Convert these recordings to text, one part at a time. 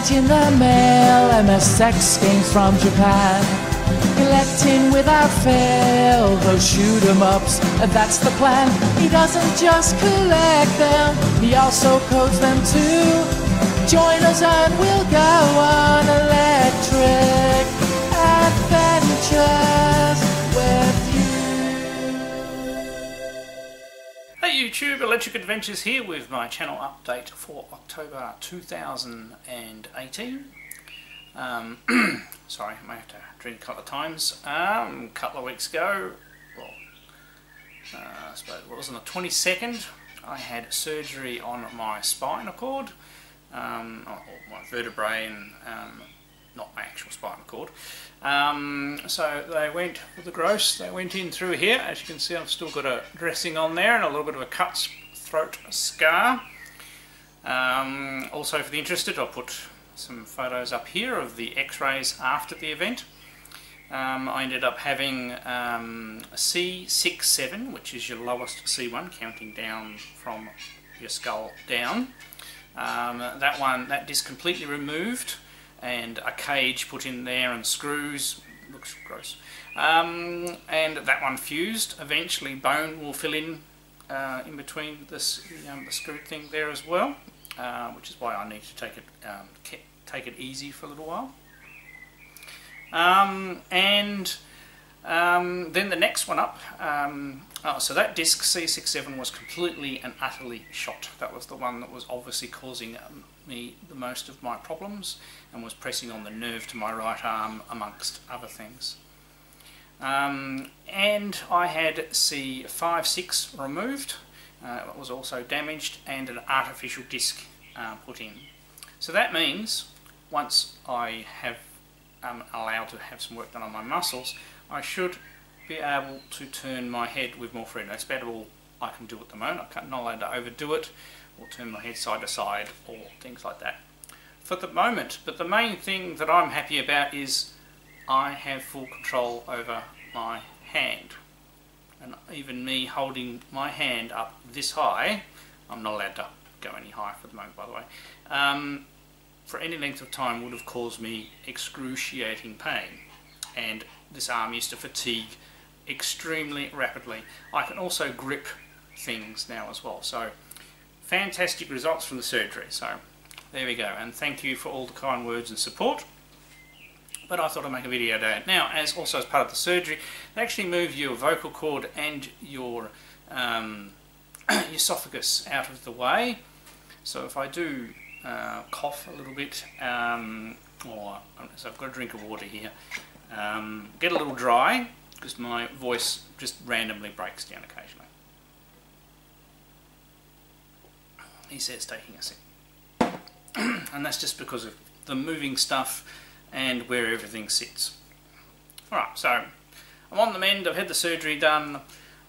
Get in the mail, MSX games from Japan. Collecting without fail, those shoot 'em ups, that's the plan. He doesn't just collect them, he also codes them too. Join us and we'll go on electric adventures with you. Hey YouTube, Electric Adventures here with my channel update for October 2018. Sorry, I may have to drink a couple of times. A couple of weeks ago, well, I suppose it was on the 22nd, I had surgery on my spinal cord, or my vertebrae, and not my actual spinal cord. So they went with the gross, they went in through here. As you can see, I've still got a dressing on there and a little bit of a cut throat scar. Also for the interested, I'll put some photos up here of the x-rays after the event. I ended up having a C6-7, which is your lowest C1, counting down from your skull down. That disc completely removed and a cage put in there and screws. Looks gross. And that one fused. Eventually bone will fill in between this, the screw thing there as well, which is why I need to take it easy for a little while. Then the next one up, so that disc C6-7 was completely and utterly shot. That was the one that was obviously causing me the most of my problems and was pressing on the nerve to my right arm amongst other things. And I had C5-6 removed. It was also damaged, and an artificial disc put in. So that means once I have allowed to have some work done on my muscles, I should be able to turn my head with more freedom. That's about all I can do at the moment. I'm not allowed to overdo it or turn my head side to side or things like that for the moment. But the main thing that I'm happy about is I have full control over my hand. And even me holding my hand up this high, I'm not allowed to go any higher for the moment, by the way, for any length of time would have caused me excruciating pain. And this arm used to fatigue extremely rapidly. I can also grip things now as well. So fantastic results from the surgery. So there we go, and thank you for all the kind words and support. But I thought I'd make a video today. Now, as part of the surgery, they actually move your vocal cord and your esophagus out of the way. So if I do cough a little bit, so I've got a drink of water here, get a little dry, because my voice just randomly breaks down occasionally. He says taking a sip. And that's just because of the moving stuff and where everything sits. Alright, so I'm on the mend, I've had the surgery done,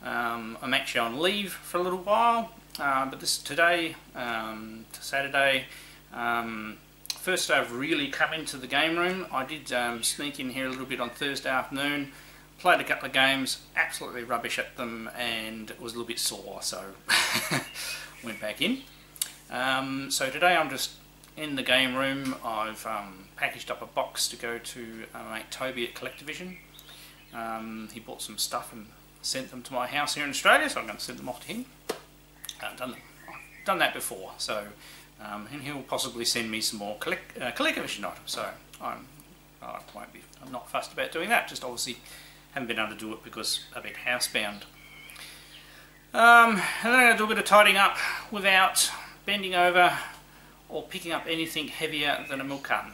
I'm actually on leave for a little while, but today, Saturday, first day I've really come into the game room. I did sneak in here a little bit on Thursday afternoon, played a couple of games, absolutely rubbish at them, and was a little bit sore, so went back in. So today I'm just in the game room. I've packaged up a box to go to mate Toby at Collectavision. He bought some stuff and sent them to my house here in Australia, so I'm going to send them off to him. I've done that before, so and he'll possibly send me some more Collectavision items. So I'm not fussed about doing that. Just obviously haven't been able to do it because I'm a bit housebound. And then I'm going to do a bit of tidying up without bending over or picking up anything heavier than a milk carton.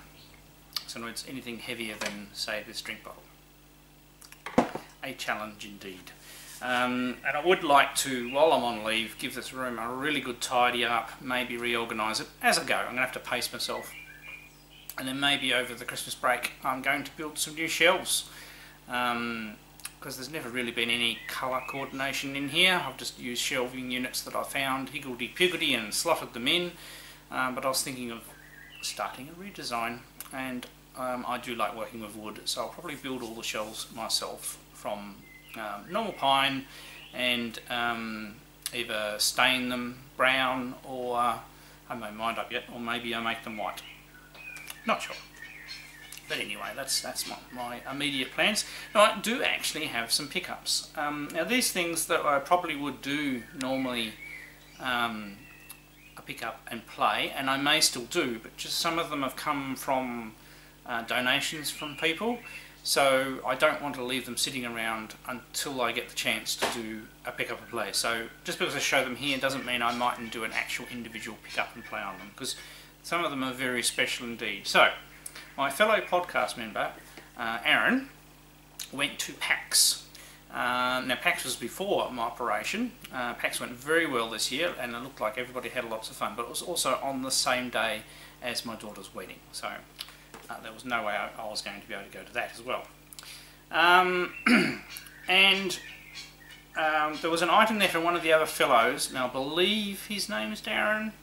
So in other words, anything heavier than, say, this drink bottle. A challenge indeed. And I would like to, while I'm on leave, give this room a really good tidy up, maybe reorganise it as I go. I'm going to have to pace myself. And then maybe over the Christmas break I'm going to build some new shelves. Because there's never really been any colour coordination in here. I've just used shelving units that I found higgledy-piggledy and slotted them in. But I was thinking of starting a redesign, and I do like working with wood, so I'll probably build all the shelves myself from normal pine and either stain them brown, or I haven't made my mind up yet, or maybe I make them white. Not sure. But anyway, that's my immediate plans. Now, I do actually have some pickups. Now, these things that I probably would do normally, a pick up and play, and I may still do, but just some of them have come from donations from people, so I don't want to leave them sitting around until I get the chance to do a pick up and play. So just because I show them here doesn't mean I mightn't do an actual individual pick up and play on them, because some of them are very special indeed. So my fellow podcast member Aaron went to PAX. Now PAX was before my operation. PAX went very well this year, and it looked like everybody had lots of fun, but it was also on the same day as my daughter's wedding, so there was no way I was going to be able to go to that as well. And there was an item there from one of the other fellows. Now I believe his name is Darren.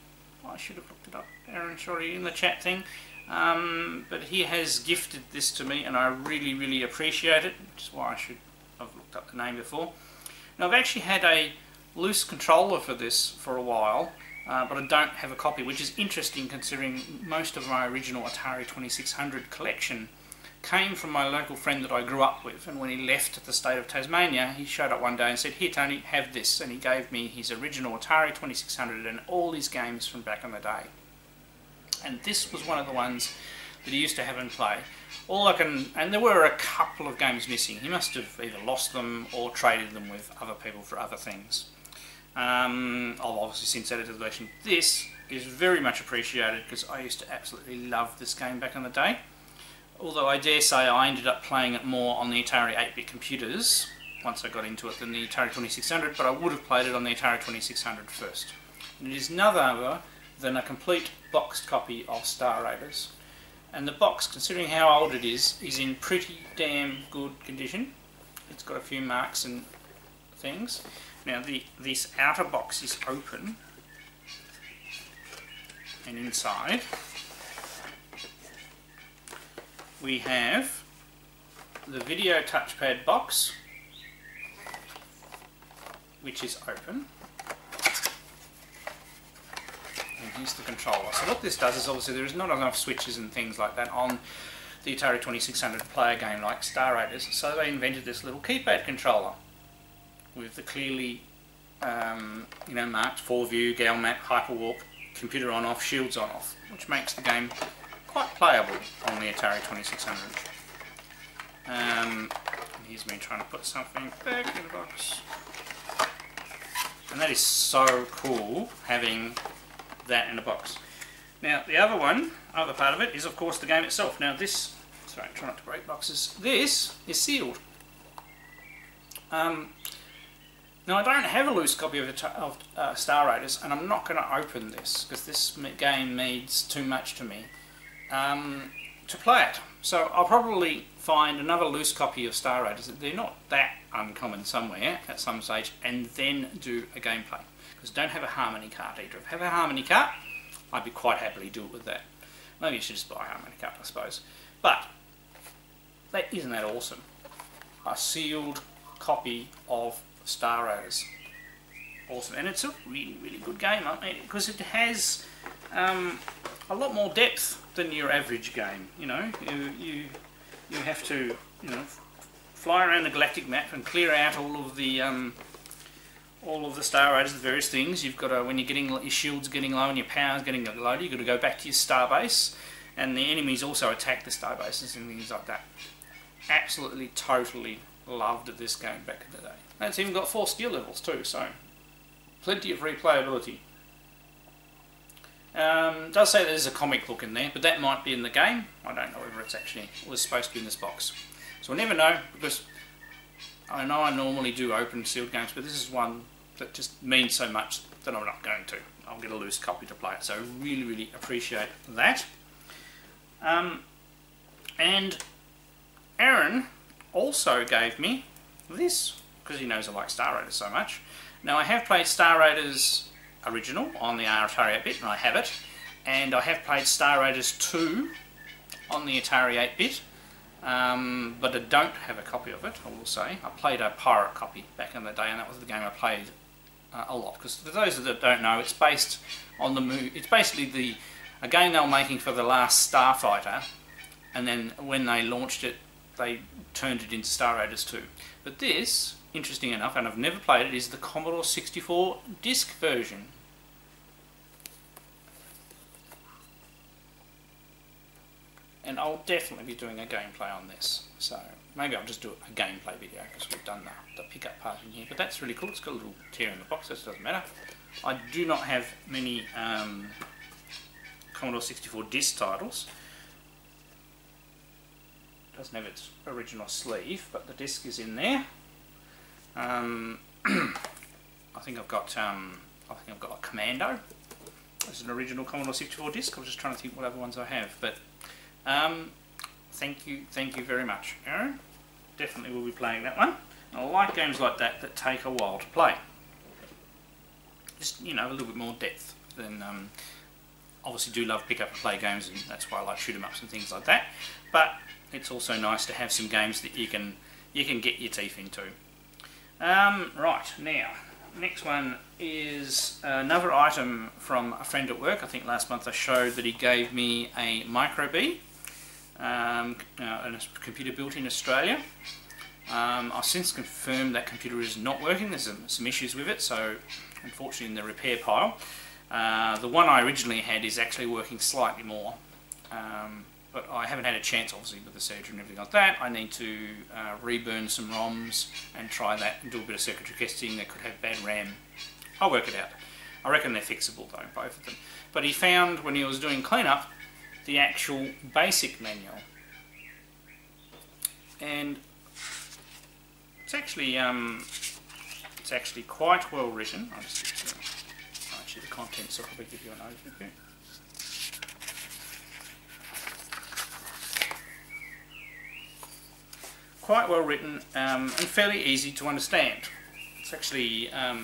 I should have looked it up. Aaron, sorry, in the chat thing. But he has gifted this to me, and I really, really appreciate it, which is why I should have looked up the name before. Now I've actually had a loose controller for this for a while, but I don't have a copy, which is interesting considering most of my original Atari 2600 collection came from my local friend that I grew up with, and when he left the state of Tasmania, he showed up one day and said, "Here Tony, have this," and he gave me his original Atari 2600 and all his games from back in the day. And this was one of the ones that he used to have in play. And there were a couple of games missing. He must have either lost them or traded them with other people for other things. I've obviously since added to the collection. This is very much appreciated because I used to absolutely love this game back in the day. Although I dare say I ended up playing it more on the Atari 8-bit computers once I got into it than the Atari 2600, but I would have played it on the Atari 2600 first. And it is none other than a complete boxed copy of Star Raiders. And the box, considering how old it is in pretty damn good condition. It's got a few marks and things. Now this outer box is open, and inside we have the video touchpad box, which is open. And here's the controller. So what this does is, obviously there is not enough switches and things like that on the Atari 2600 to play a game like Star Raiders, so they invented this little keypad controller with the clearly marked 4-view, gal map, hyperwalk, computer on off, shields on off, which makes the game quite playable on the Atari 2600. Here's me trying to put something back in the box. And that is so cool, having that in a box. Now the other part of it is of course the game itself. Now this, sorry, try not to break boxes, this is sealed. Now I don't have a loose copy of Star Raiders, and I'm not going to open this because this game means too much to me to play it. So I'll probably find another loose copy of Star Raiders. They're not that uncommon somewhere at some stage, and then do a gameplay. Because I don't have a harmony cart either. If I have a harmony cart, I'd be quite happily do it with that. Maybe I should just buy a harmony cart, I suppose. But isn't that awesome? A sealed copy of Star Raiders. Awesome, and it's a really, really good game, because it has a lot more depth than your average game. You know, you have to fly around the galactic map and clear out all of the Star Raiders, the various things. You've got to, when your shield's getting low and your power's getting low, you've got to go back to your star base, and the enemies also attack the star bases and things like that. Absolutely, totally loved this game back in the day. And it's even got 4 skill levels too, so plenty of replayability. It does say there's a comic book in there, but that might be in the game. I don't know whether it's actually was supposed to be in this box. So we'll never know, because I know I normally do open sealed games, but this is one that just means so much that I'm not going to. I'll get a loose copy to play it, so I really, really appreciate that. And Aaron also gave me this, because he knows I like Star Raiders so much. Now I have played Star Raiders original on the Atari 8-bit, and I have it, and I have played Star Raiders 2 on the Atari 8-bit, but I don't have a copy of it, I will say. I played a pirate copy back in the day, and that was the game I played a lot, because for those that don't know, it's based on the movie. It's basically the a game they were making for the last Starfighter, and then when they launched it, they turned it into Star Raiders 2. But this, interesting enough, and I've never played it, is the Commodore 64 disc version. And I'll definitely be doing a gameplay on this. So maybe I'll just do a gameplay video because we've done the pickup part in here. But that's really cool. It's got a little tear in the box, so it doesn't matter. I do not have many Commodore 64 disc titles. It doesn't have its original sleeve, but the disc is in there. I think I've got like Commando. It's an original Commodore 64 disc. I was just trying to think what other ones I have, but thank you very much, Aaron. Definitely will be playing that one. I like games like that take a while to play. Just, you know, a little bit more depth than. Obviously, do love pick up and play games, and that's why I like shoot 'em ups and things like that. But it's also nice to have some games that you can get your teeth into. Right, now, next one is another item from a friend at work. I think last month I showed that he gave me a Micro B, a computer built in Australia. I've since confirmed that computer is not working. There's some issues with it, so unfortunately in the repair pile. The one I originally had is actually working slightly more. But I haven't had a chance, obviously, with the surgery and everything like that. I need to reburn some ROMs and try that and do a bit of circuitry testing. They could have bad RAM. I'll work it out. I reckon they're fixable though, both of them. But he found, when he was doing cleanup, the actual basic manual. And it's actually quite well written. I'll just get to actually the contents, so I'll probably give you an overview. Quite well written and fairly easy to understand. It's actually, a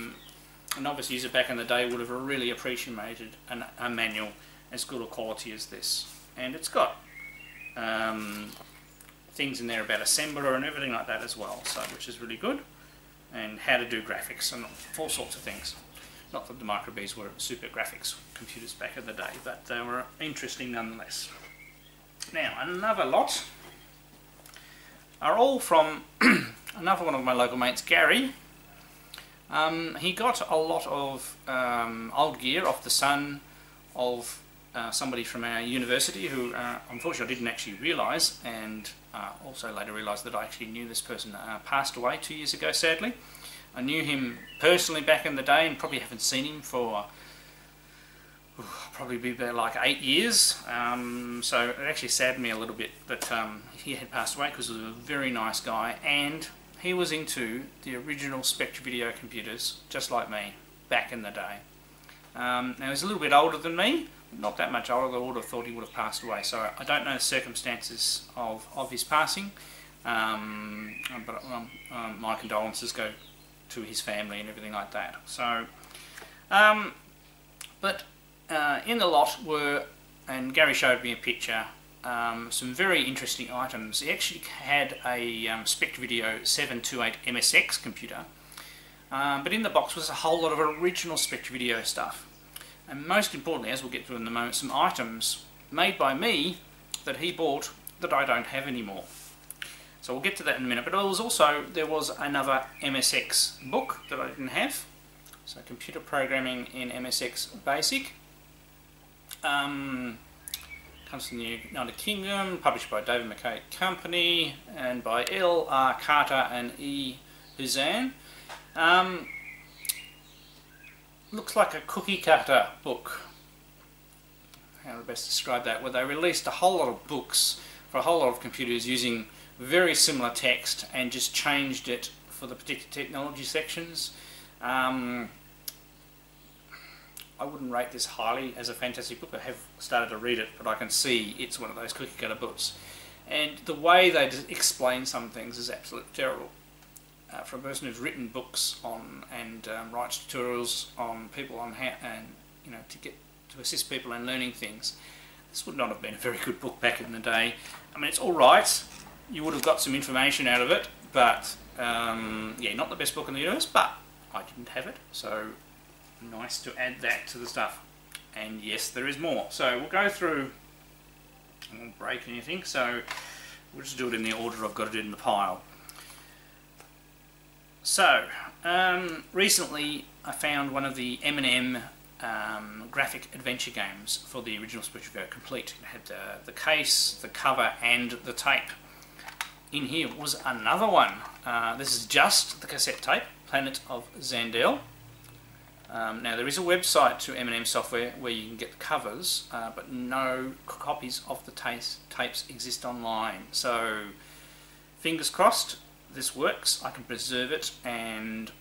novice user back in the day would have really appreciated a manual as good a quality as this. And it's got things in there about assembler and everything like that as well, so which is really good. And how to do graphics and all sorts of things. Not that the Micro Bs were super graphics computers back in the day, but they were interesting nonetheless. Now, another lot are all from another one of my local mates, Gary. He got a lot of old gear off the son of somebody from our university who unfortunately I didn't actually realise, and also later realised that I actually knew this person passed away 2 years ago, sadly. I knew him personally back in the day and probably haven't seen him for probably be about like 8 years, so it actually saddened me a little bit that he had passed away, because he was a very nice guy and he was into the original Spectravideo computers just like me back in the day. Now he's a little bit older than me, not that much older. I would have thought he would have passed away, so I don't know the circumstances of his passing, but my condolences go to his family and everything like that. So, in the lot were, and Gary showed me a picture, some very interesting items. He actually had a Spectravideo 728 MSX computer, but in the box was a whole lot of original Spectravideo stuff. And most importantly, as we'll get to in a moment, some items made by me that he bought that I don't have anymore. So we'll get to that in a minute. But there was another MSX book that I didn't have. So computer programming in MSX Basic. Comes from the United Kingdom, published by David McKay Company and by L. R. Carter and E. Huzan. Looks like a cookie cutter book. How to best describe that? Where they released a whole lot of books for a whole lot of computers using very similar text and just changed it for the particular technology sections. I wouldn't rate this highly as a fantastic book. I have started to read it, but I can see it's one of those cookie cutter books. And the way they explain some things is absolutely terrible. For a person who's written books on and writes tutorials on people on how, and to assist people in learning things, this would not have been a very good book back in the day. I mean, it's all right. You would have got some information out of it, but yeah, not the best book in the universe. But I didn't have it, so nice to add that to the stuff. And yes, there is more. So we'll go through, I won't break anything, so we'll just do it in the order I've got it in the pile. So, recently I found one of the M&M graphic adventure games for the original Spectravideo complete. It had the case, the cover and the tape. In here was another one. This is just the cassette tape, Planet of Zandel. Now there is a website to M&M software where you can get the covers, but no copies of the tapes exist online. So fingers crossed this works. I can preserve it and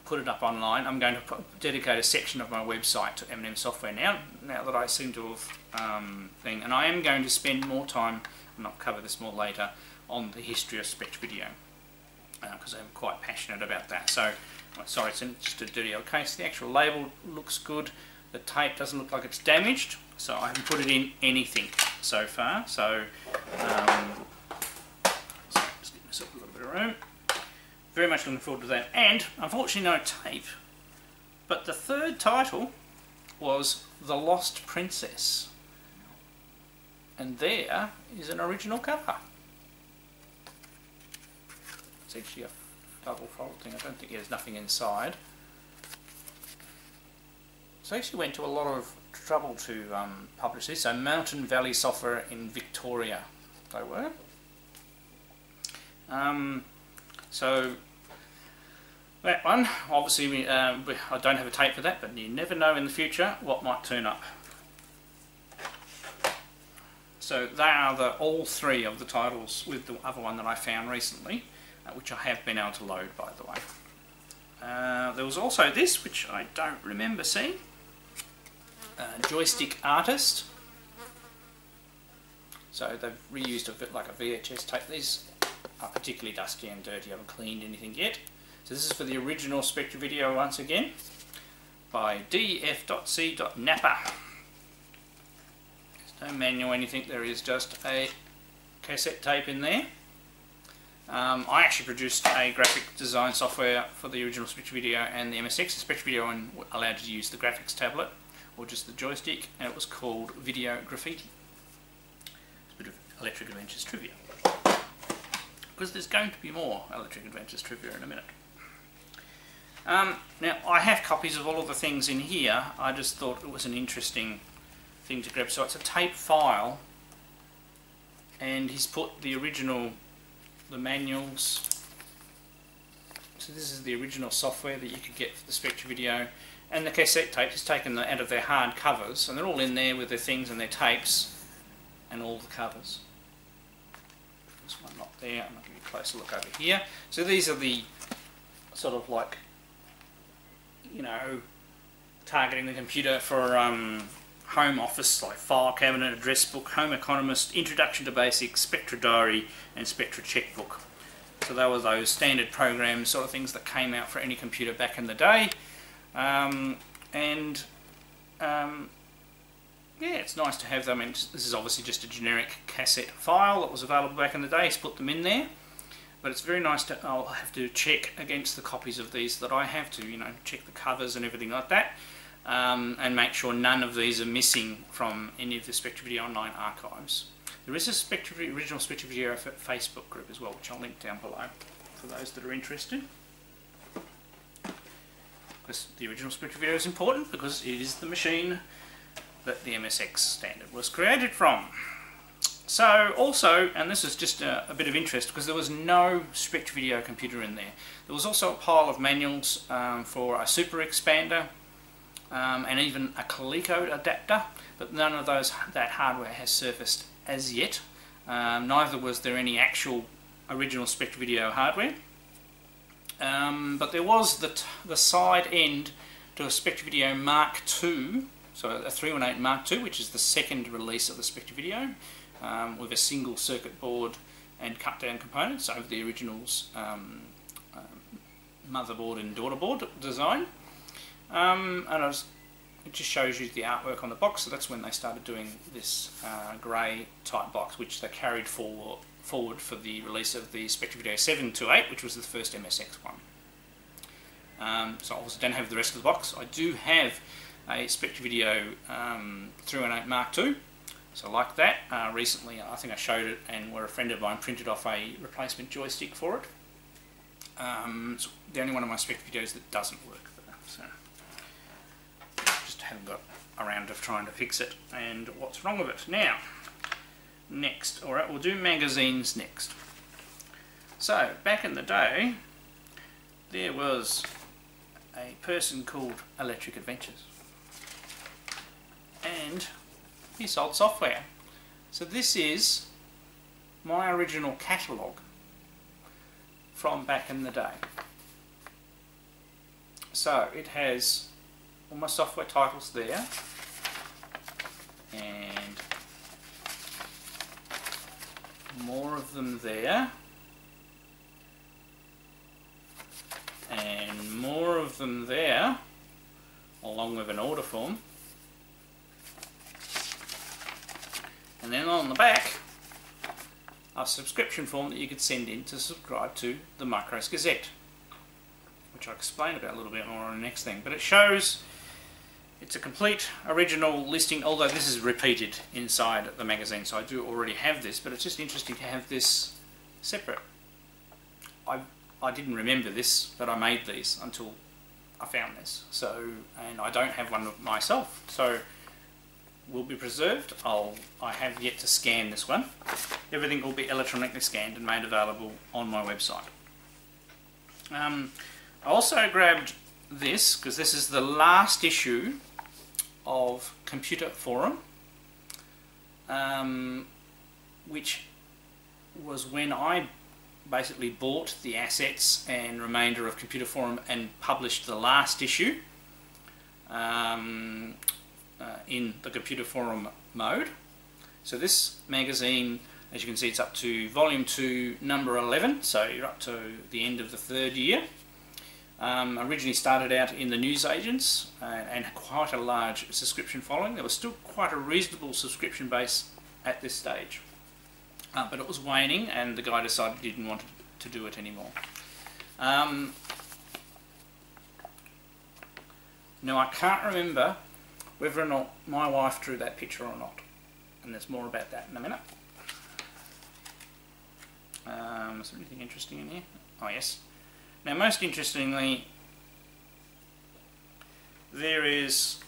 put it up online. I'm going to dedicate a section of my website to M&M software now that I seem to have thing, and I am going to spend more time, and I'll cover this more later, on the history of Spectravideo, because I'm quite passionate about that. So, sorry, it's in just a dirty old case. The actual label looks good. The tape doesn't look like it's damaged, so I haven't put it in anything so far. So, just give myself a little bit of room. Very much looking forward to that. And, unfortunately, no tape. But the third title was The Lost Princess. And there is an original cover. It's actually a double fold thing. I don't think there's nothing inside. So I actually went to a lot of trouble to publish this. So Mountain Valley Software in Victoria they were. So that one, obviously I don't have a tape for that, but you never know in the future what might turn up. So they are all three of the titles, with the other one that I found recently, which I have been able to load, by the way. There was also this, which I don't remember seeing. Joystick Artist. So they've reused a bit like a VHS tape. These are particularly dusty and dirty. I haven't cleaned anything yet. So this is for the original Spectravideo once again, by df.c.napper. There's no manual or anything, there is just a cassette tape in there. I actually produced a graphic design software for the original Spectravideo and the MSX. The Spectravideo and allowed you to use the graphics tablet or just the joystick, and it was called Video Graffiti. It's a bit of Electric Adventures trivia, because there's going to be more Electric Adventures trivia in a minute. Now I have copies of all of the things in here. I just thought it was an interesting thing to grab. So it's a tape file, and he's put the original, the manuals. So this is the original software that you could get for the Spectravideo, and the cassette tape is taken out of their hard covers, and they're all in there with their things and their tapes and all the covers. This one not there. I'm going to give you a closer look over here. So these are the sort of like, you know, targeting the computer for home office, like file cabinet, address book, home economist, introduction to basics, Spectra diary and Spectra checkbook. So they were those standard programs, sort of things that came out for any computer back in the day. Yeah, it's nice to have them. And this is obviously just a generic cassette file that was available back in the day. He's put them in there. But it's very nice to, I'll have to check against the copies of these that I have to, you know, check the covers and everything like that, and make sure none of these are missing from any of the Spectravideo online archives. There is a original Spectravideo Facebook group as well, which I'll link down below for those that are interested. Because the original Spectravideo is important, because it is the machine that the MSX standard was created from. So also, and this is just a bit of interest, because there was no Spectravideo computer in there. There was also a pile of manuals for a super expander and even a Coleco adapter, but none of that hardware has surfaced as yet. Neither was there any actual original Spectravideo hardware. But there was the side end to a Spectravideo Mark II, so a 318 Mark II, which is the second release of the Spectravideo, with a single circuit board and cut down components over the original's motherboard and daughterboard design. It just shows you the artwork on the box, so that's when they started doing this grey type box, which they carried forward for the release of the Spectravideo 728, which was the first MSX one. So obviously I don't have the rest of the box. I do have a Spectravideo 318 Mark II. So I like that. Recently I think I showed it, and where a friend of mine printed off a replacement joystick for it. It's the only one of my Spectravideos that doesn't work though, so just haven't got around to trying to fix it and what's wrong with it. Now, next, alright, we'll do magazines next. So, back in the day, there was a person called Electric Adventures, and he sold software. So this is my original catalogue from back in the day. So it has all my software titles there, and more of them there, and more of them there, along with an order form. And then on the back, a subscription form that you could send in to subscribe to the Micros Gazette, which I'll explain about a little bit more on the next thing. But it shows it's a complete original listing, although this is repeated inside the magazine, so I do already have this, but it's just interesting to have this separate. I didn't remember this, but I made these until I found this. So, and I don't have one of myself, so will be preserved. I have yet to scan this one. Everything will be electronically scanned and made available on my website. I also grabbed this because this is the last issue of Computer Forum, which was when I basically bought the assets and remainder of Computer Forum and published the last issue in the Computer Forum mode. So this magazine, as you can see, it's up to volume 2 number 11, so you're up to the end of the 3rd year. Originally started out in the newsagents and quite a large subscription following. There was still quite a reasonable subscription base at this stage, but it was waning, and the guy decided he didn't want to do it anymore. Now I can't remember whether or not my wife drew that picture or not, and there's more about that in a minute. Is there anything interesting in here? Oh yes. Now most interestingly, there is,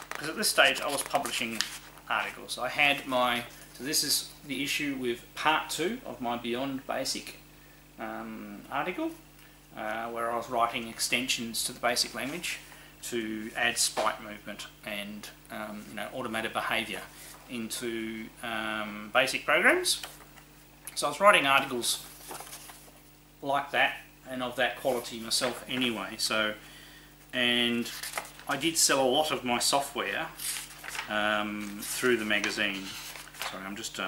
because at this stage I was publishing articles. I had my, so this is the issue with part 2 of my Beyond Basic article, where I was writing extensions to the basic language to add spike movement and automated behaviour into basic programs. So I was writing articles like that and of that quality myself anyway. So, and I did sell a lot of my software through the magazine. Sorry, I'm just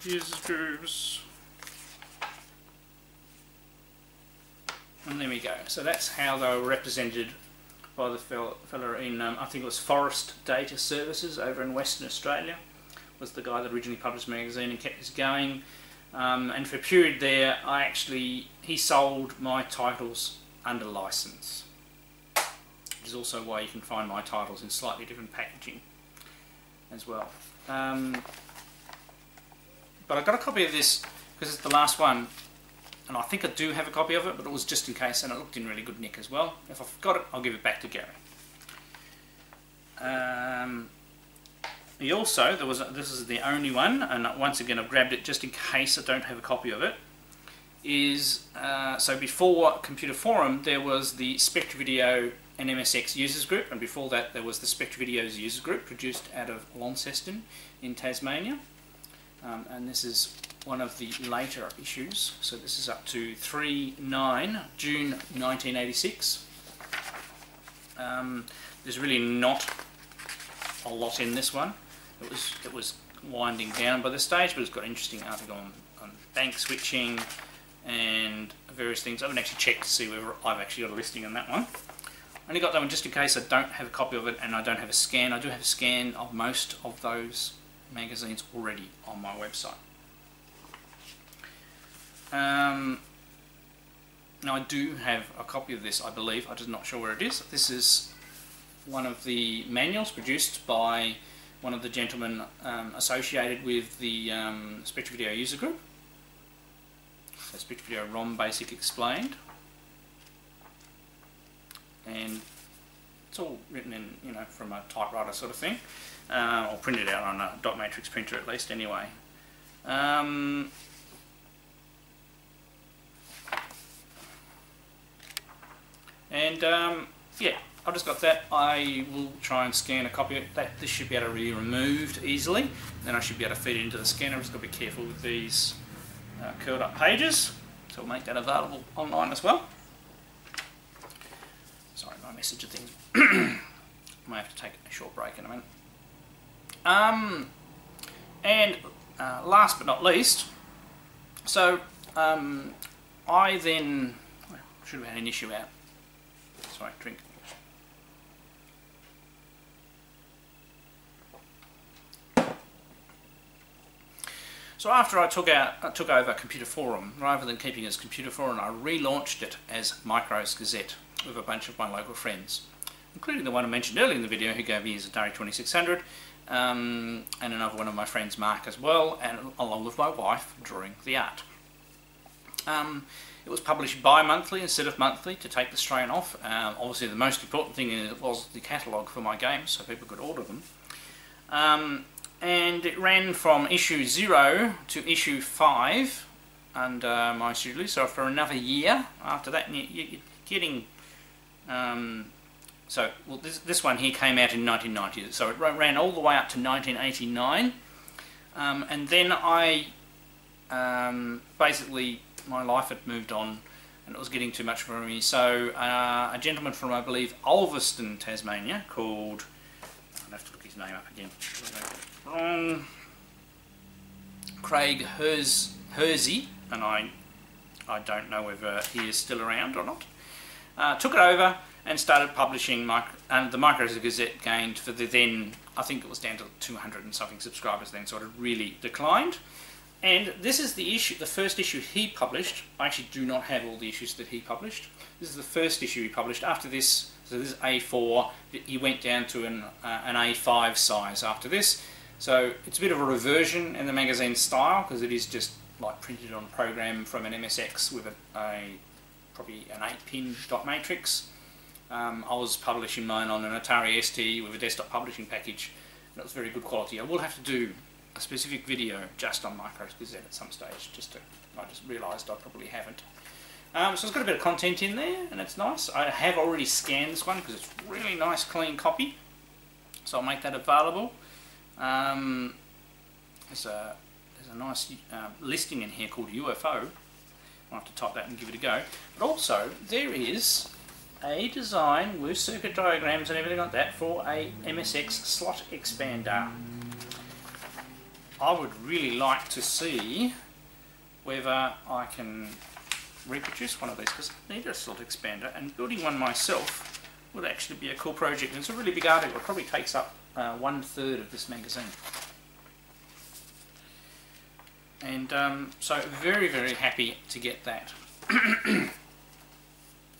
users groups. And there we go. So that's how they were represented by the fella in, I think it was Forest Data Services over in Western Australia, was the guy that originally published the magazine and kept this going. And for a period there, he sold my titles under license, which is also why you can find my titles in slightly different packaging as well. But I got a copy of this because it's the last one, and I think I do have a copy of it, but it was just in case, and it looked in really good nick as well. If I've got it, I'll give it back to Gary. He also, this is the only one, and once again I've grabbed it just in case I don't have a copy of it, is, so before Computer Forum there was the Spectravideo and MSX users group, and before that there was the Spectravideo's users group produced out of Launceston in Tasmania. And this is one of the later issues, so this is up to 3/9 June 1986. There's really not a lot in this one. It was winding down by this stage, but it's got an interesting article on bank switching and various things. I haven't actually checked to see whether I've actually got a listing on that one. I only got that one just in case I don't have a copy of it and I don't have a scan. I do have a scan of most of those magazines already on my website. Now I do have a copy of this, I believe. I'm just not sure where it is. This is one of the manuals produced by one of the gentlemen associated with the Spectravideo user group. So Spectravideo ROM Basic Explained, and it's all written in, you know, from a typewriter sort of thing, or printed out on a dot matrix printer at least anyway. Yeah, I've just got that. I will try and scan a copy of that. This should be able to be removed easily. Then I should be able to feed it into the scanner. I've just got to be careful with these curled up pages. So we'll make that available online as well. Sorry, my message of things. I might have to take a short break in a minute. And last but not least, so I then should have had an issue out. Sorry, drink. So after I took over Computer Forum, rather than keeping it as Computer Forum, I relaunched it as Micros Gazette with a bunch of my local friends, including the one I mentioned earlier in the video who gave me his Atari 2600, and another one of my friends, Mark, as well, and along with my wife, drawing the art. It was published bi-monthly instead of monthly to take the strain off. Obviously the most important thing was the catalogue for my games, so people could order them. And it ran from issue 0 to issue 5 under my studio, so for another year after that. And you're getting... well, this one here came out in 1990, so it ran all the way up to 1989. And then I... basically, my life had moved on and it was getting too much for me, so a gentleman from, I believe, Ulverston, Tasmania, called... I'll have to look his name up again. Craig Hersey, and I don't know whether he is still around or not, took it over and started publishing the Micros Gazette gained for the then, I think it was down to 200 and something subscribers then, so it had really declined. And this is the issue, the first issue he published. I actually do not have all the issues that he published. This is the first issue he published. After this, so this is A4, he went down to an A5 size after this. So it's a bit of a reversion in the magazine style, because it is just like printed on a program from an MSX with probably an 8-pin dot matrix. I was publishing mine on an Atari ST with a desktop publishing package, and it was very good quality. I will have to do a specific video just on Micros Gazette at some stage, I just realised I probably haven't. So it's got a bit of content in there, and it's nice. I have already scanned this one because it's a really nice clean copy, so I'll make that available. There's a nice listing in here called UFO. I'll have to type that and give it a go. But also, there is a design with circuit diagrams and everything like that for a MSX slot expander. I would really like to see whether I can reproduce one of these, because I need a slot expander, and building one myself would actually be a cool project. And it's a really big article. It probably takes up 1/3 of this magazine. And so very, very happy to get that.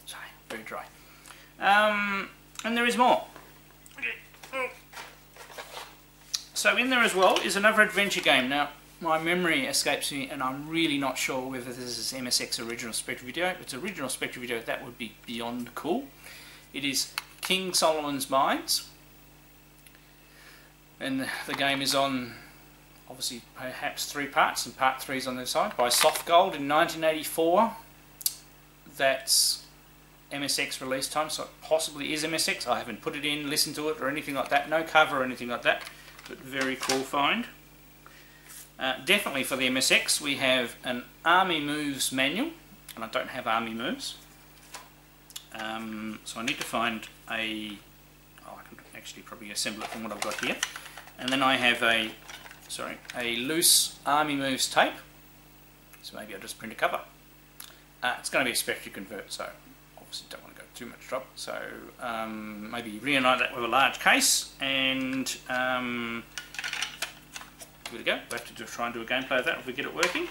Sorry, very dry. And there is more. Okay. So in there as well is another adventure game. Now, my memory escapes me, and I'm really not sure whether this is MSX original Spectravideo. If it's original Spectravideo, that would be beyond cool. It is King Solomon's Mines, and the game is on, obviously, perhaps 3 parts, and part 3 is on the side, by Soft Gold in 1984. That's MSX release time, so it possibly is MSX. I haven't put it in, listened to it, or anything like that. No cover or anything like that, but very cool find. Definitely for the MSX, we have an Army Moves manual, and I don't have Army Moves. So I need to find I can actually probably assemble it from what I've got here. And then I have a loose Army Moves tape. So maybe I'll just print a cover. It's going to be a Spectra convert, so obviously don't want to go too much trouble. So maybe reunite that with a large case and give it a go. We'll have to try and do a gameplay of that if we get it working.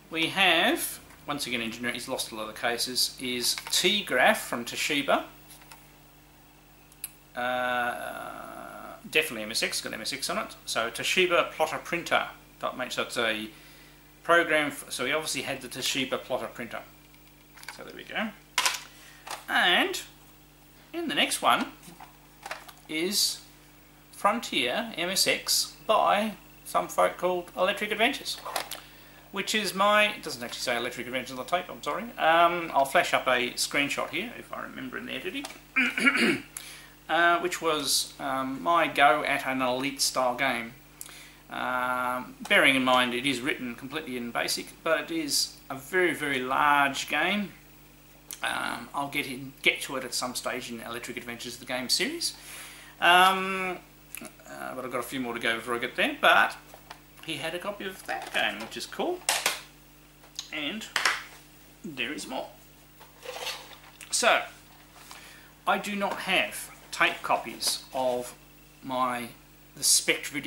We have once again engineering, he's lost a lot of the cases, is T-Graph from Toshiba. Definitely MSX, got MSX on it. So Toshiba plotter printer. So it's a program, so he obviously had the Toshiba plotter printer. So there we go. And in the next one is Frontier MSX by some folk called Electric Adventures, which is my, it doesn't actually say Electric Adventures on the tape, I'm sorry. I'll flash up a screenshot here if I remember in the editing. Which was my go at an Elite style game. Bearing in mind it is written completely in BASIC, but it is a very, very large game. I'll get to it at some stage in Electric Adventures, the game series. But I've got a few more to go before I get there. But he had a copy of that game, which is cool. And there is more. So, I do not have tape copies of the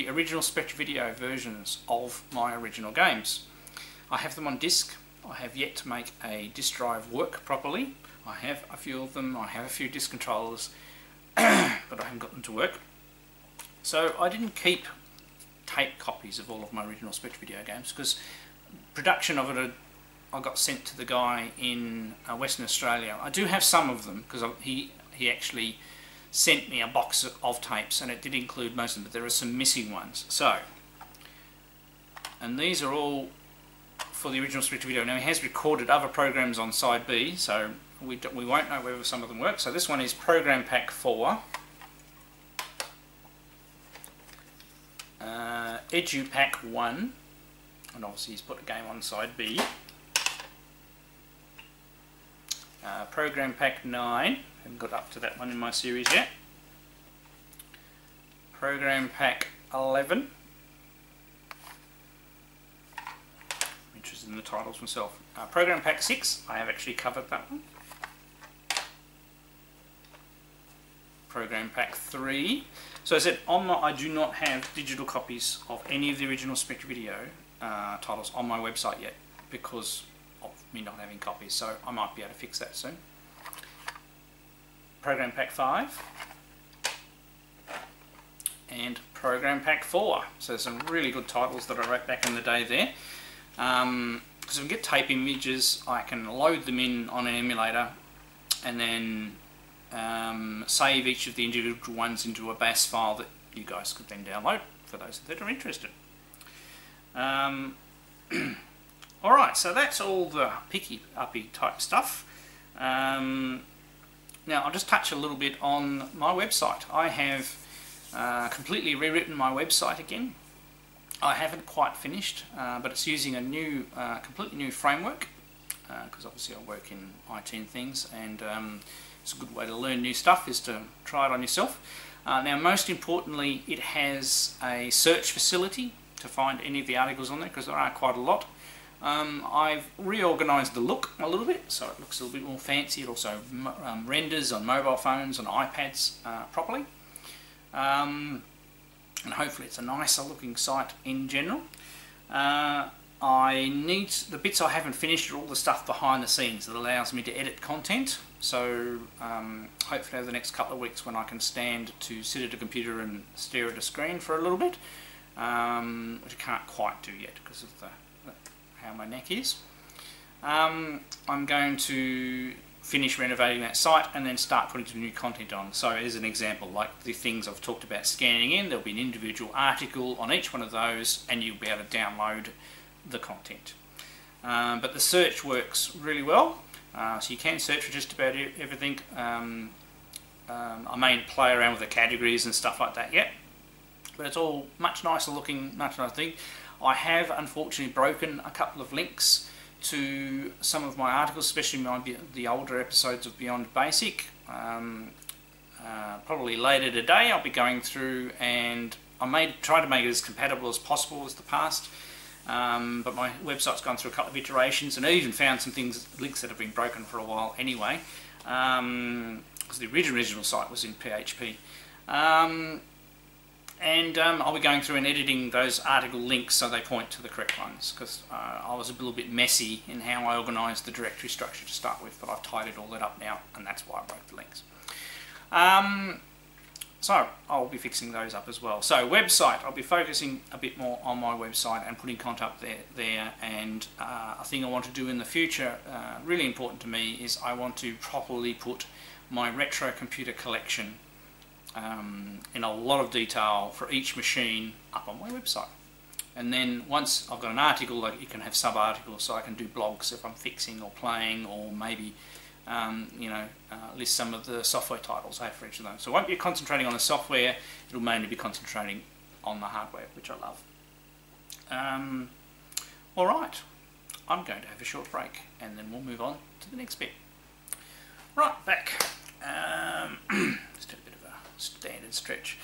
original Spectravideo versions of my original games. I have them on disc. I have yet to make a disc drive work properly. I have a few of them. I have a few disc controllers, but I haven't got them to work. So I didn't keep tape copies of all of my original Spectravideo games because production of it I got sent to the guy in Western Australia. I do have some of them because he actually sent me a box of tapes, and it did include most of them, but there are some missing ones. So, and these are all for the original Spectravideo. Now he has recorded other programs on side B, so we won't know whether some of them work. So this one is Program Pack 4, Edu Pack 1, and obviously he's put a game on side B. Program Pack 9, haven't got up to that one in my series yet. Program Pack 11, I'm interested in the titles myself. Program Pack 6, I have actually covered that one. Program Pack 3. So I said, I do not have digital copies of any of the original Spectravideo titles on my website yet because of me not having copies, so I might be able to fix that soon. Program Pack 5 and Program Pack 4. So some really good titles that I wrote back in the day there. Because if I get tape images, I can load them in on an emulator and then save each of the individual ones into a BAS file that you guys could then download for those that are interested. Alright, so that's all the picky-uppy type stuff. Now I'll just touch a little bit on my website. I have completely rewritten my website again. I haven't quite finished, but it's using a new, completely new framework, because obviously I work in IT and things, and it's a good way to learn new stuff is to try it on yourself. Now most importantly, it has a search facility to find any of the articles on there, because there are quite a lot. I've reorganised the look a little bit, so it looks a little bit more fancy. It also renders on mobile phones and iPads properly. And hopefully it's a nicer looking site in general. The bits I haven't finished are all the stuff behind the scenes that allows me to edit content. So hopefully over the next couple of weeks when I can stand to sit at a computer and stare at a screen for a little bit, which I can't quite do yet because of how my neck is. I'm going to finish renovating that site and then start putting some new content on. So as an example, like the things I've talked about scanning in, there'll be an individual article on each one of those and you'll be able to download the content. But the search works really well, so you can search for just about everything. I may play around with the categories and stuff like that yet, but it's all much nicer looking, much nicer thing. I have unfortunately broken a couple of links to some of my articles, especially the older episodes of Beyond Basic. Probably later today I'll be going through and I may try to make it as compatible as possible as the past, but my website's gone through a couple of iterations and I even found some links that have been broken for a while anyway, because the original site was in PHP. And I'll be going through and editing those article links so they point to the correct ones, because I was a little bit messy in how I organised the directory structure to start with, but I've tidied all that up now, and that's why I wrote the links. So I'll be fixing those up as well. So website, I'll be focusing a bit more on my website and putting content up there. And a thing I want to do in the future, really important to me, is I want to properly put my retro computer collection in a lot of detail for each machine up on my website. And then once I've got an article, like, you can have sub-articles, so I can do blogs if I'm fixing or playing, or maybe list some of the software titles I have for each of them. So I won't be concentrating on the software, it'll mainly be concentrating on the hardware, which I love. Alright, I'm going to have a short break and then we'll move on to the next bit. Right, back. Just a bit of a standard stretch.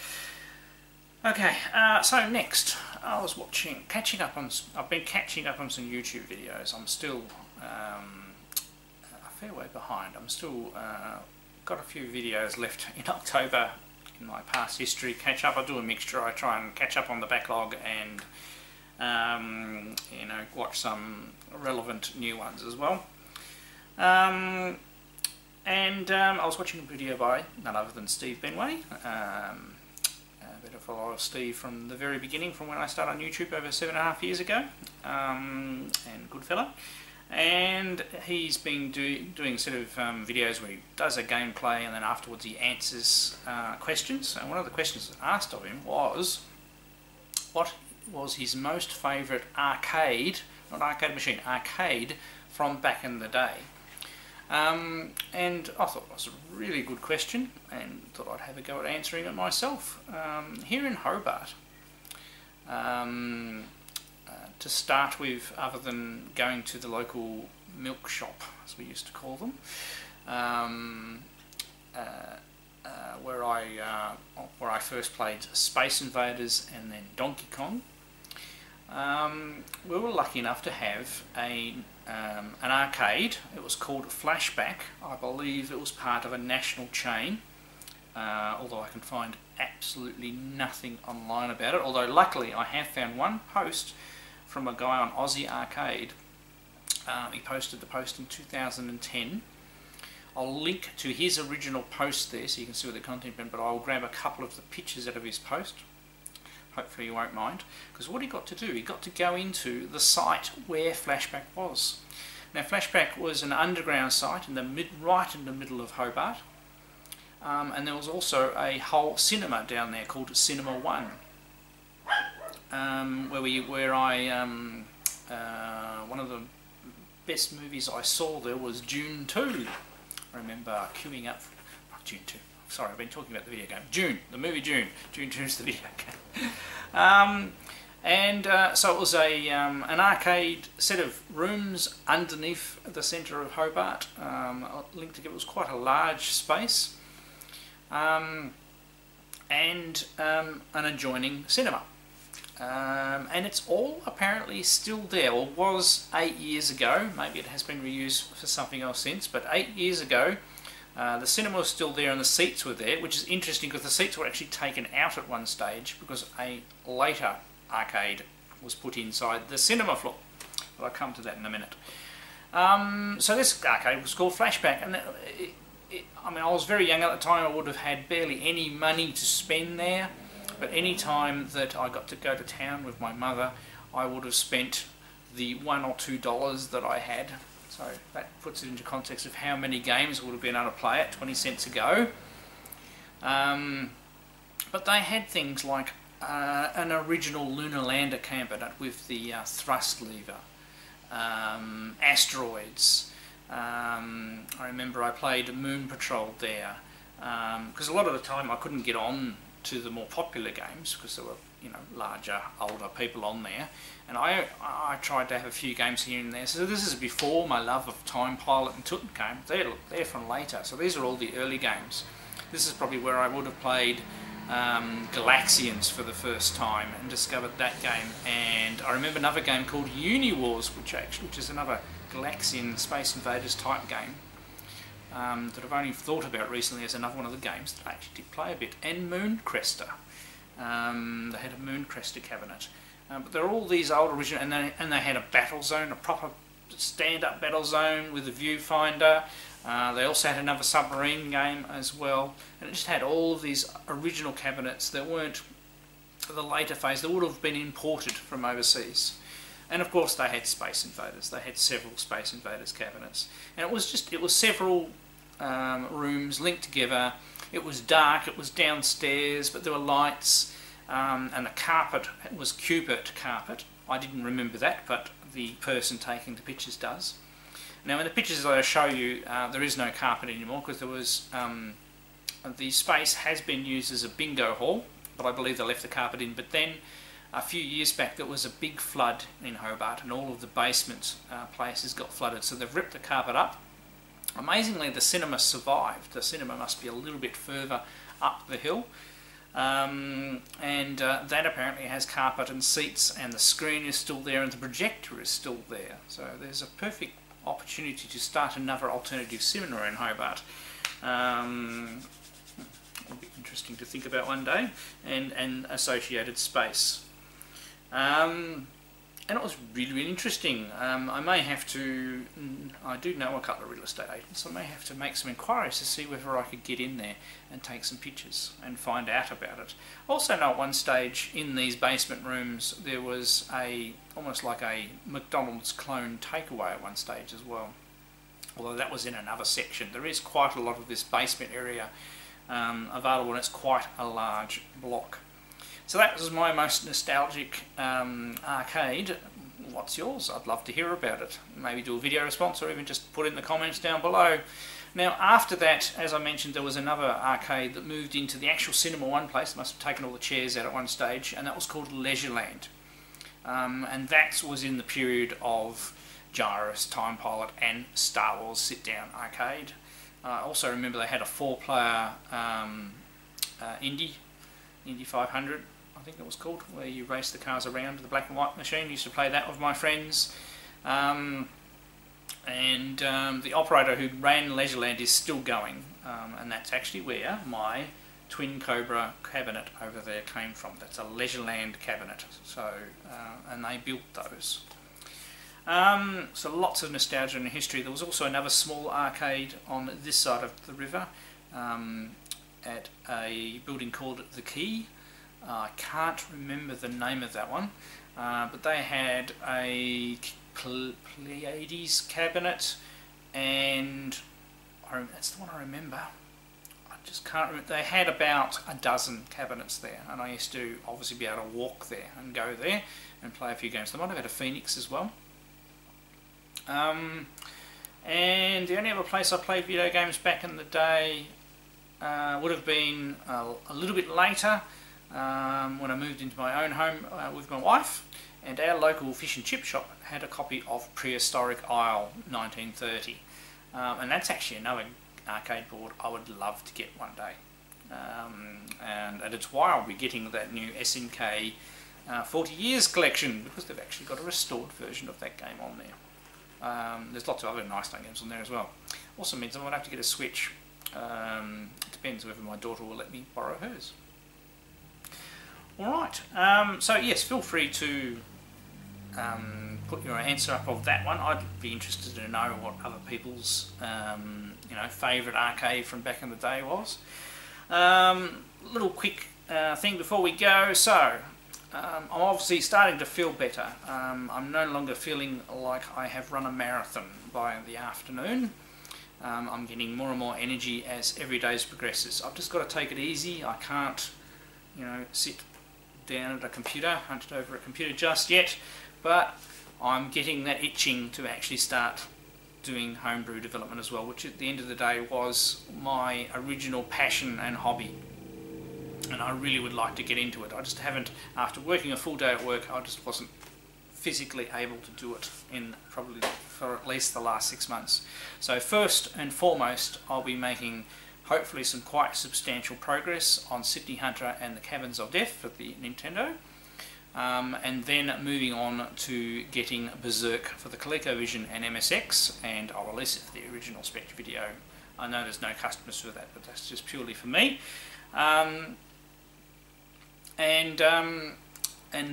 Okay, so next, I was I've been catching up on some YouTube videos. I'm still a fair way behind. I'm still got a few videos left in October in my past history. Catch up, I do a mixture. I try and catch up on the backlog and watch some relevant new ones as well. I was watching a video by none other than Steve Benways. Better follow Steve from the very beginning, from when I started on YouTube over 7.5 years ago, and good fella. And he's been doing sort of videos where he does a gameplay and then afterwards he answers questions. And one of the questions asked of him was, what was his most favourite arcade, not arcade machine, arcade from back in the day? And I thought it was a really good question and thought I'd have a go at answering it myself. Here in Hobart, to start with, other than going to the local milk shop, as we used to call them, where I first played Space Invaders and then Donkey Kong, we were lucky enough to have an arcade. It was called Flashback. I believe it was part of a national chain, although I can find absolutely nothing online about it, although luckily I have found one post from a guy on Aussie Arcade. He posted the post in 2010. I'll link to his original post there so you can see what the content been, but I'll grab a couple of the pictures out of his post. Hopefully you won't mind, because what he got to do, he got to go into the site where Flashback was. Now Flashback was an underground site right in the middle of Hobart, and there was also a whole cinema down there called Cinema One. One of the best movies I saw there was June 2. I remember queuing up for, not June 2, sorry, I've been talking about the video game. June, the movie June. June 2 is the video game. So it was an arcade set of rooms underneath the centre of Hobart, linked together. It was quite a large space, and an adjoining cinema. And it's all apparently still there, or was 8 years ago. Maybe it has been reused for something else since, but 8 years ago the cinema was still there and the seats were there, which is interesting because the seats were actually taken out at one stage because a later arcade was put inside the cinema floor. But I'll come to that in a minute. So this arcade was called Flashback, and I was very young at the time. I would have had barely any money to spend there. But any time that I got to go to town with my mother, I would have spent the $1 or $2 that I had. So that puts it into context of how many games I would have been able to play at 20 cents a go. But they had things like an original lunar lander camper with the thrust lever, asteroids. I remember I played Moon Patrol there, because a lot of the time I couldn't get on to the more popular games because there were larger, older people on there, and I tried to have a few games here and there. So this is before my love of Time Pilot and Tutankhamun. They're from later, so these are all the early games. This is probably where I would have played Galaxians for the first time and discovered that game. And I remember another game called Uniwars, which is another Galaxian Space Invaders type game. That I've only thought about recently as another one of the games that I actually did play a bit, and Mooncrester, They had a moon-crested cabinet. But there are all these old original, and they had a battle zone, a proper stand-up battle zone with a viewfinder. They also had another submarine game as well, and it just had all of these original cabinets that weren't the later phase, that would have been imported from overseas. And of course they had Space Invaders. They had several Space Invaders cabinets, and it was several rooms linked together. It was dark, it was downstairs, but there were lights, and the carpet was Cupid carpet. I didn't remember that, but the person taking the pictures does. Now in the pictures that I show you, there is no carpet anymore, because there was the space has been used as a bingo hall, but I believe they left the carpet in. But then a few years back there was a big flood in Hobart, and all of the basement places got flooded, so they've ripped the carpet up. Amazingly, the cinema survived. The cinema must be a little bit further up the hill, and that apparently has carpet and seats, and the screen is still there, and the projector is still there. So there's a perfect opportunity to start another alternative cinema in Hobart. It'll be interesting to think about one day, and associated space. And it was really, really interesting. I may have to, I do know a couple of real estate agents, so I may have to make some inquiries to see whether I could get in there and take some pictures and find out about it. Also know at one stage in these basement rooms there was almost like a McDonald's clone takeaway at one stage as well. Although that was in another section. There is quite a lot of this basement area available, and it's quite a large block. So that was my most nostalgic arcade. What's yours? I'd love to hear about it. Maybe do a video response, or even just put it in the comments down below. Now after that, as I mentioned, there was another arcade that moved into the actual cinema one place. Must have taken all the chairs out at one stage, and that was called Leisureland. And that was in the period of Gyrus, Time Pilot and Star Wars sit-down arcade. I also remember they had a 4-player Indy 500, I think it was called, where you race the cars around the black and white machine. I used to play that with my friends. The operator who ran Leisureland is still going, and that's actually where my Twin Cobra cabinet over there came from. That's a Leisureland cabinet. So, and they built those. So lots of nostalgia and history. There was also another small arcade on this side of the river, at a building called The Key. I can't remember the name of that one, but they had a Pleiades cabinet, and that's the one I remember. I just can't remember. They had about a dozen cabinets there, and I used to obviously be able to walk there and go there and play a few games. They might have had a Phoenix as well. And the only other place I played video games back in the day would have been a little bit later, when I moved into my own home with my wife, and our local fish and chip shop had a copy of Prehistoric Isle 1930, and that's actually another arcade board I would love to get one day, and it's why I'll be getting that new SNK 40 Years collection, because they've actually got a restored version of that game on there. There's lots of other nice games on there as well. Also means I'm going to have to get a Switch. It depends whether my daughter will let me borrow hers. Alright, so yes, feel free to put your answer up of that one. I'd be interested to know what other people's favourite arcade from back in the day was. Little quick thing before we go. So I'm obviously starting to feel better. I'm no longer feeling like I have run a marathon by the afternoon. I'm getting more and more energy as every day progresses. I've just got to take it easy. I can't, sit down at a computer, hunched over a computer just yet, but I'm getting that itching to actually start doing homebrew development as well, which at the end of the day was my original passion and hobby. And I really would like to get into it. I just haven't, after working a full day at work, I just wasn't physically able to do it in probably for at least the last 6 months. So first and foremost, I'll be making hopefully some quite substantial progress on Sydney Hunter and the Caverns of Death for the Nintendo, and then moving on to getting Berserk for the ColecoVision and MSX, and I'll release it for the original Spectravideo. I know there's no customers for that, but that's just purely for me. and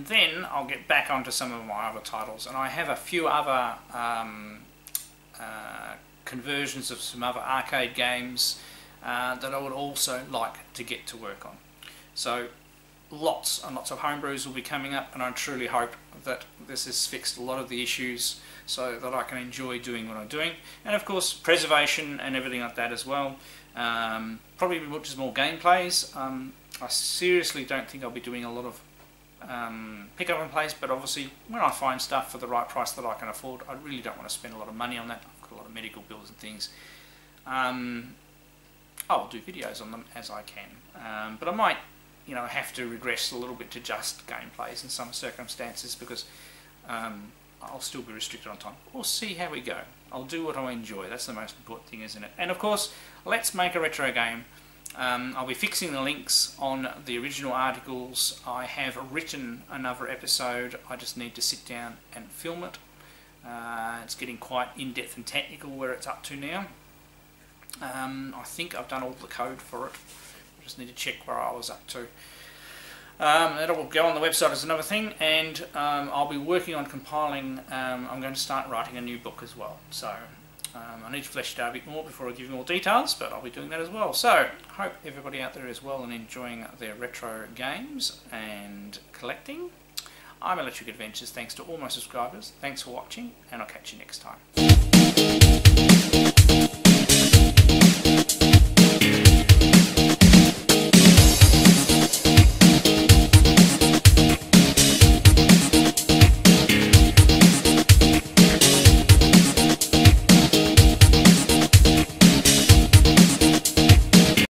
then I'll get back onto some of my other titles, and I have a few other conversions of some other arcade games that I would also like to get to work on. So lots and lots of homebrews will be coming up, and I truly hope that this has fixed a lot of the issues so that I can enjoy doing what I'm doing, and of course preservation and everything like that as well. Probably just more gameplays. I seriously don't think I'll be doing a lot of pick up and plays, but obviously when I find stuff for the right price that I can afford, I really don't want to spend a lot of money on that. I've got a lot of medical bills and things. I'll do videos on them as I can, but I might, you know, have to regress a little bit to just gameplays in some circumstances, because I'll still be restricted on time. We'll see how we go. I'll do what I enjoy. That's the most important thing, isn't it? And of course, let's make a retro game. I'll be fixing the links on the original articles. I have written another episode. I just need to sit down and film it. It's getting quite in-depth and technical where it's up to now. I think I've done all the code for it. I just need to check where I was up to. That will go on the website as another thing, and I'll be working on compiling. I'm going to start writing a new book as well, so I need to flesh it out a bit more before I give you more details, but I'll be doing that as well. So hope everybody out there is well and enjoying their retro games and collecting. I'm Electric Adventures. Thanks to all my subscribers. Thanks for watching, and I'll catch you next time.